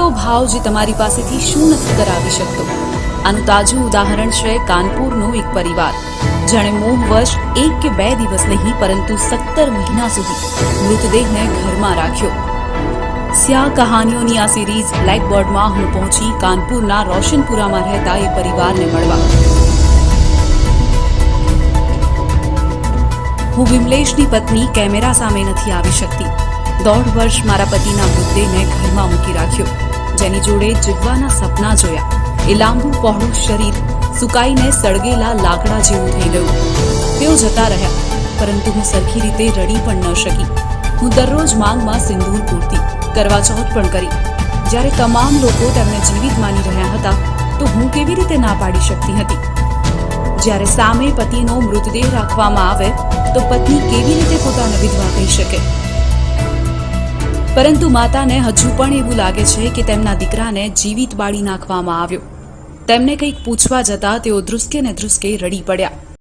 એવો ભાવ જે તમારી પાસેથી શું નથી કરાવી શકતો। આનું તાજું ઉદાહરણ છે કાનપુરનો એક પરિવાર, જેણે મોહવશ 1 કે 2 દિવસ નહીં પરંતુ 17 મહિના સુધી મૃતદેહને ઘરમાં રાખ્યો। સ્યા કહાનીઓની આ સિરીઝ બ્લેકબોર્ડમાં હું પહોંચી કાનપુરના રોશનપુરામાં રહેતા એ પરિવારને મળવા। હું વિમલેશની પત્ની કેમેરા સામે નથી આવી શકતી। 1.5 વર્ષ મારા પતિના મૃતદેહને ઘરમાં મૂકી રાખ્યો, જેની જોડે જીવવાના સપના જોયા। એ લાંબુ પહોળું શરીર સુકાઈને સળગેલા લાકડા જેવું થઈ ગયું। તેઓ જતા રહ્યા, પરંતુ હું સરખી રીતે રડી પણ ન શકી। હું દરરોજ માંગમાં સિંદૂર પૂરતી, કરવા ચોથ પણ કરી। જ્યારે તમામ લોકો તેમને જીવિત માની રહ્યા હતા, તો હું કેવી રીતે ના પાડી શકતી હતી? જ્યારે સામે પતિનો મૃતદેહ રાખવામાં આવે તો પત્ની કેવી રીતે પોતાને વિધવા કહી શકે? પરંતુ માતાને હજુ પણ એવું લાગે છે કે તેમના દીકરાને જીવિત બાળી નાખવામાં આવ્યો। તેમને કંઈક પૂછવા જતા તેઓ ધ્રુસકે ને ધ્રુસકે રડી પડ્યા।